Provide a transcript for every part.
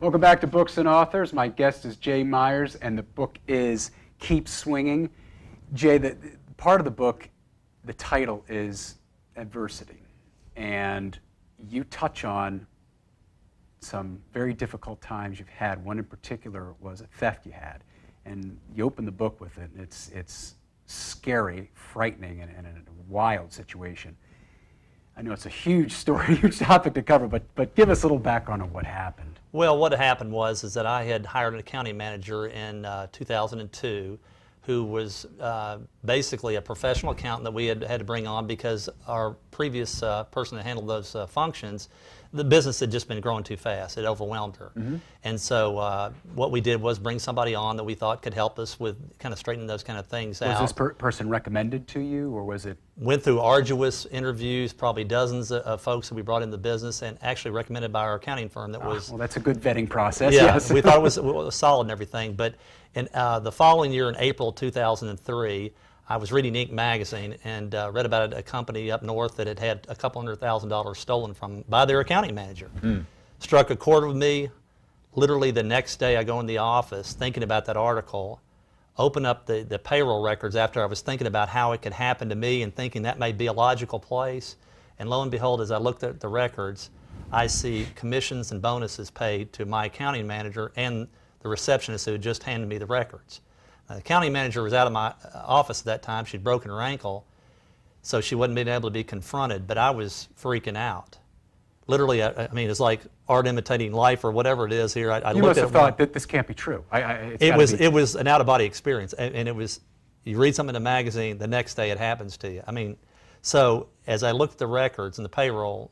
Welcome back to Books and Authors. My guest is Jay Myers, and the book is Keep Swinging. Jay, the part of the book, the title is Adversity, and you touch on some very difficult times you've had. One in particular was a theft you had, and you open the book with it, and it's scary, frightening, and a wild situation. I know it's a huge story, huge topic to cover, but give us a little background on what happened. Well, what happened was that I had hired an accounting manager in 2002 who was basically a professional accountant that we had to bring on because our previous person that handled those functions, the business had just been growing too fast. It overwhelmed her. Mm-hmm. And so what we did was bring somebody on that we thought could help us with kind of straightening those kind of things out. Was this person recommended to you, or was it? Went through arduous interviews, probably dozens of folks that we brought in the business, and actually recommended by our accounting firm that was... Well, that's a good vetting process, yeah, yes. We thought it was solid and everything, but in the following year, in April 2003, I was reading Inc. magazine and read about a company up north that had a couple $100,000 stolen from by their accounting manager. Struck a chord with me. Literally the next day I go in the office thinking about that article, open up the payroll records after I was thinking about how it could happen to me and thinking that may be a logical place. And lo and behold, as I looked at the records, I see commissions and bonuses paid to my accounting manager and the receptionist who had just handed me the records. The accounting manager was out of my office at that time. She'd broken her ankle, so she wasn't being able to be confronted, but I was freaking out. Literally, I mean, it's like art imitating life or whatever it is here. You must have thought that this can't be true. It was an out-of-body experience, and it was, you read something in a magazine, the next day it happens to you. I mean, so as I looked at the records and the payroll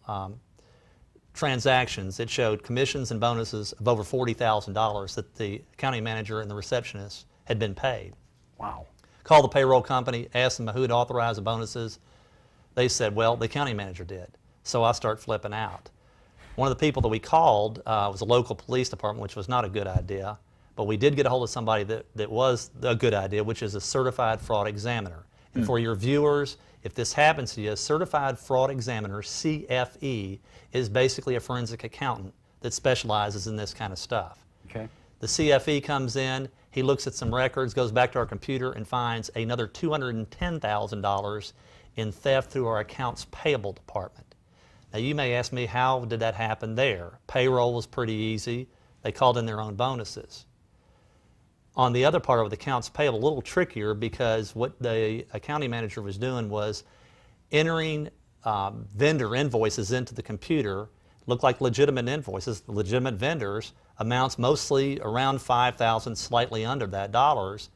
transactions, it showed commissions and bonuses of over $40,000 that the accounting manager and the receptionist had been paid. Wow. Called the payroll company, asked them who had authorized the bonuses. They said, well, the accounting manager did. So I start flipping out. One of the people that we called was a local police department, which was not a good idea, but we did get a hold of somebody that was a good idea, which is a certified fraud examiner. And for your viewers, if this happens to you, a certified fraud examiner, CFE, is basically a forensic accountant that specializes in this kind of stuff. Okay. The CFE comes in, he looks at some records, goes back to our computer and finds another $210,000 in theft through our accounts payable department. Now you may ask me, how did that happen there? Payroll was pretty easy. They called in their own bonuses. On the other part of the accounts payable, a little trickier because what the accounting manager was doing was entering vendor invoices into the computer, looked like legitimate invoices, legitimate vendors, amounts mostly around $5,000, slightly under that dollars.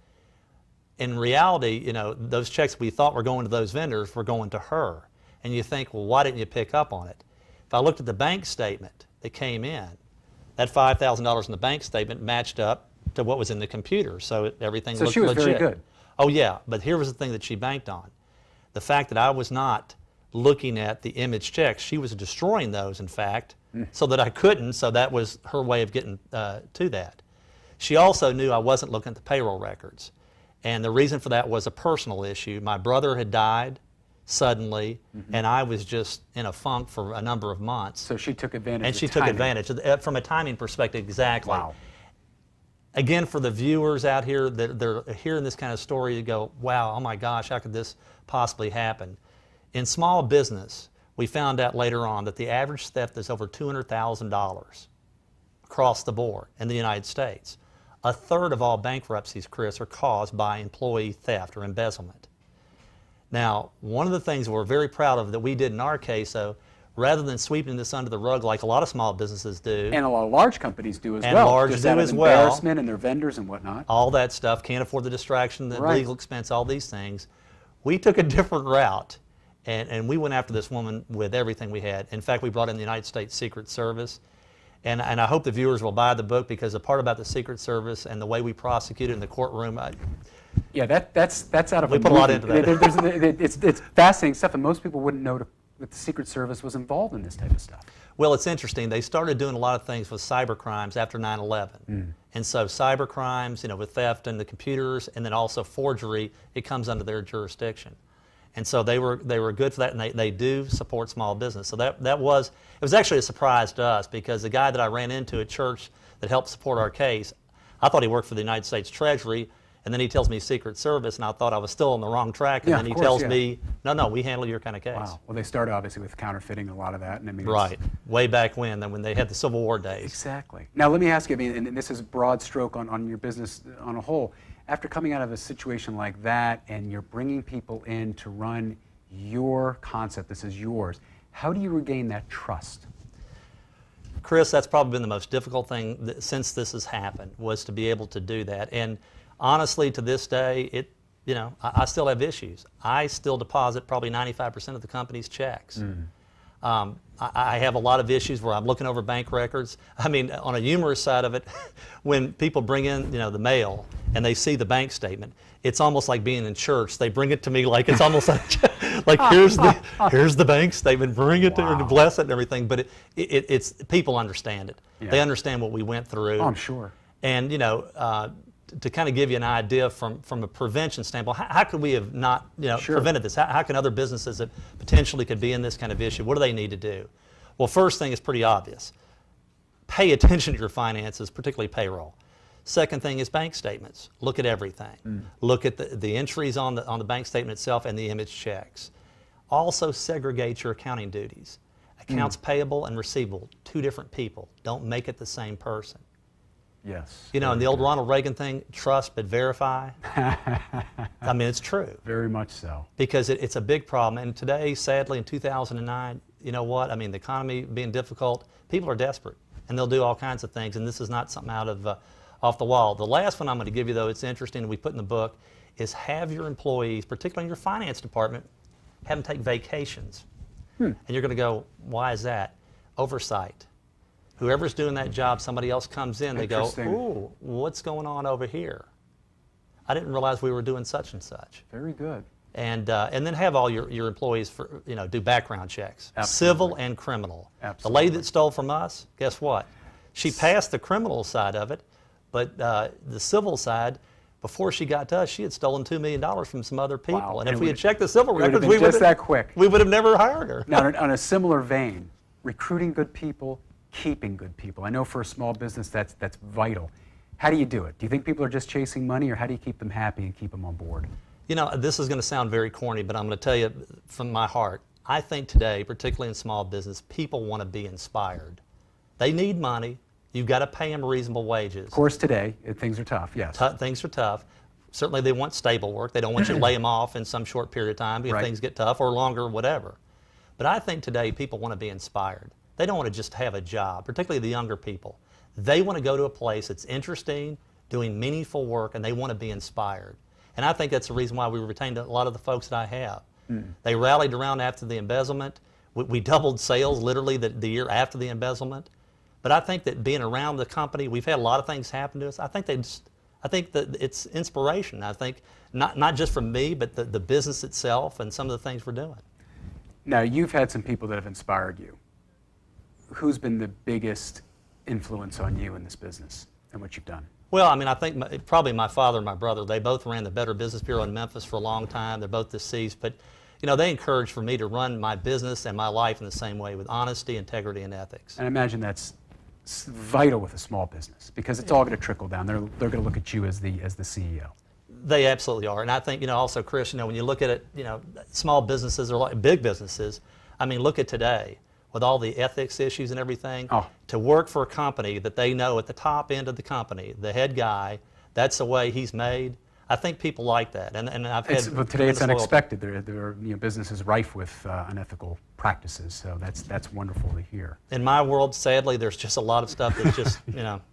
In reality, you know, those checks we thought were going to those vendors were going to her. And you think, well, why didn't you pick up on it? If I looked at the bank statement that came in, that $5,000 in the bank statement matched up to what was in the computer, so everything looked legit. So she was very good. Oh yeah, but here was the thing that she banked on. The fact that I was not looking at the image checks, she was destroying those, in fact, so that I couldn't, so that was her way of getting to that. She also knew I wasn't looking at the payroll records. And the reason for that was a personal issue. My brother had died suddenly, and I was just in a funk for a number of months. So she took advantage and of she the took timing. advantage, from a timing perspective, exactly. Wow. Again, for the viewers out here that they're hearing this kind of story, you go, wow, oh my gosh, how could this possibly happen? In small business, we found out later on that the average theft is over $200,000 across the board in the United States. A third of all bankruptcies, Chris, are caused by employee theft or embezzlement. Now, one of the things we're very proud of that we did in our case, though, rather than sweeping this under the rug like a lot of small businesses do. And a lot of large companies do as and well. Large just do out of as well. Embarrassment and their vendors and whatnot. All that stuff, can't afford the distraction, the Right. legal expense, all these things. We took a different route, and we went after this woman with everything we had. In fact, we brought in the United States Secret Service. And I hope the viewers will buy the book, because the part about the Secret Service and the way we prosecuted in the courtroom, Yeah, that's out of we a put movie. a lot into that. It's fascinating stuff, and most people wouldn't know that the Secret Service was involved in this type of stuff. Well, it's interesting. They started doing a lot of things with cyber crimes after 9/11. And so cyber crimes, you know, with theft and the computers, and then also forgery, it comes under their jurisdiction. And so they were good for that, and they do support small business. So it was actually a surprise to us, because the guy that I ran into at church that helped support our case, I thought he worked for the United States Treasury, and then he tells me Secret Service, and I thought I was still on the wrong track, and Yeah, then he of course, tells yeah. me, no, we handle your kind of case. Wow. Well, they started obviously with counterfeiting and a lot of that, and I mean, Right, way back when they had the Civil War days. Exactly. Now, let me ask you, I mean, and this is broad stroke on your business on a whole. After coming out of a situation like that, and you're bringing people in to run your concept, this is yours, how do you regain that trust? Chris, that's probably been the most difficult thing since this has happened, was to be able to do that. And honestly, to this day, I still have issues. I still deposit probably 95% of the company's checks. I have a lot of issues where I'm looking over bank records. I mean, on a humorous side of it, when people bring in, the mail and they see the bank statement, it's almost like being in church. They bring it to me like it's almost like here's the bank statement. Bring it to her to bless it and everything. But it's people understand it. Yeah. They understand what we went through. Oh, I'm sure. And to kind of give you an idea from a prevention standpoint, how could we have not Sure. prevented this? How can other businesses that potentially could be in this kind of issue, what do they need to do? Well, first thing is pretty obvious. Pay attention to your finances, particularly payroll. Second thing is bank statements. Look at everything. Look at the entries on the bank statement itself and the image checks. Also segregate your accounting duties. Accounts payable and receivable, two different people. Don't make it the same person. Yes. And the old Ronald Reagan thing, trust but verify. I mean, it's true. Very much so. Because it's a big problem. And today, sadly, in 2009, you know what? I mean, the economy being difficult, people are desperate, and they'll do all kinds of things. And this is not something out of off the wall. The last one I'm going to give you, though, it's interesting, and we put in the book, is have your employees, particularly in your finance department, have them take vacations. And you're going to go, why is that? Oversight. Whoever's doing that job, somebody else comes in, they go, ooh, what's going on over here? I didn't realize we were doing such and such. Very good. And then have all your employees do background checks, Absolutely. Civil and criminal. Absolutely. The lady that stole from us, guess what? She passed the criminal side of it, but the civil side, before she got to us, she had stolen $2 million from some other people. Wow. And if we had checked the civil records, we would have never hired her. Now, on a similar vein, recruiting good people, keeping good people. I know for a small business that's vital. How do you do it? Do you think people are just chasing money, or how do you keep them happy and keep them on board? This is going to sound very corny, but I'm going to tell you from my heart. I think today, particularly in small business, people want to be inspired. They need money. You've got to pay them reasonable wages. Of course, today, things are tough, yes. Things are tough. Certainly, they want stable work. They don't want you to lay them off in some short period of time if things get tough, or longer, whatever. But I think today people want to be inspired. They don't want to just have a job, particularly the younger people. They want to go to a place that's interesting, doing meaningful work, and they want to be inspired. And I think that's the reason why we retained a lot of the folks that I have. They rallied around after the embezzlement. We doubled sales literally the year after the embezzlement. But I think that being around the company, we've had a lot of things happen to us. I think that it's inspiration. I think not just from me, but the business itself and some of the things we're doing. Now, you've had some people that have inspired you. Who's been the biggest influence on you in this business and what you've done? Well, I mean, I think probably my father and my brother. They both ran the Better Business Bureau in Memphis for a long time. They're both deceased, but they encouraged for me to run my business and my life in the same way, with honesty, integrity, and ethics. And I imagine that's vital with a small business, because it's all going to trickle down. They're going to look at you as the CEO. They absolutely are, and I think also, Chris, when you look at it, small businesses are like big businesses. I mean, look at today. With all the ethics issues and everything, to work for a company that they know at the top end of the company, the head guy, that's the way he's made. I think people like that, and I've had. But today it's unexpected. There are businesses rife with unethical practices, so that's wonderful to hear. In my world, sadly, there's just a lot of stuff that's just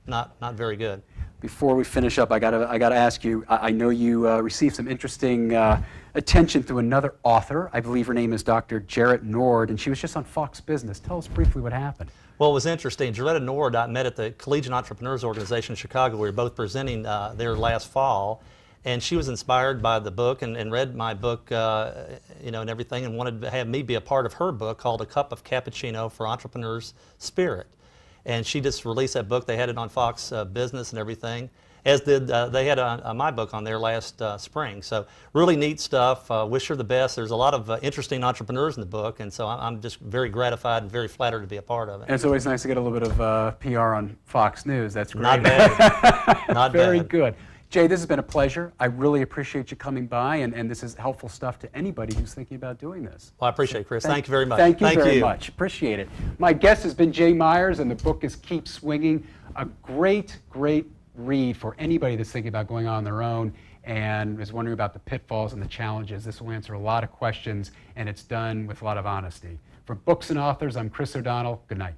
not very good. Before we finish up, I gotta ask you. I know you received some interesting attention through another author. I believe her name is Dr. Jarrett Nord, and she was just on Fox Business. Tell us briefly what happened. Well, it was interesting. Jarrett Nord, I met at the Collegiate Entrepreneurs Organization in Chicago. We were both presenting there last fall, and she was inspired by the book and read my book, and everything, and wanted to have me be a part of her book called A Cup of Cappuccino for Entrepreneurs Spirit. and she just released that book. They had it on Fox Business and everything, as did they had my book on there last spring. So really neat stuff. Wish her the best. There's a lot of interesting entrepreneurs in the book, and so I'm just very gratified and very flattered to be a part of it. And it's always nice to get a little bit of PR on Fox News. That's great. Not bad. Not Very bad. good. Jay, this has been a pleasure. I really appreciate you coming by, and this is helpful stuff to anybody who's thinking about doing this. Well, I appreciate it, Chris. Thank you very much. Thank you very much. Appreciate it. My guest has been Jay Myers, and the book is Keep Swinging. A great, great read for anybody that's thinking about going on their own and is wondering about the pitfalls and the challenges. This will answer a lot of questions, and it's done with a lot of honesty. For Books and Authors, I'm Chris O'Donnell. Good night.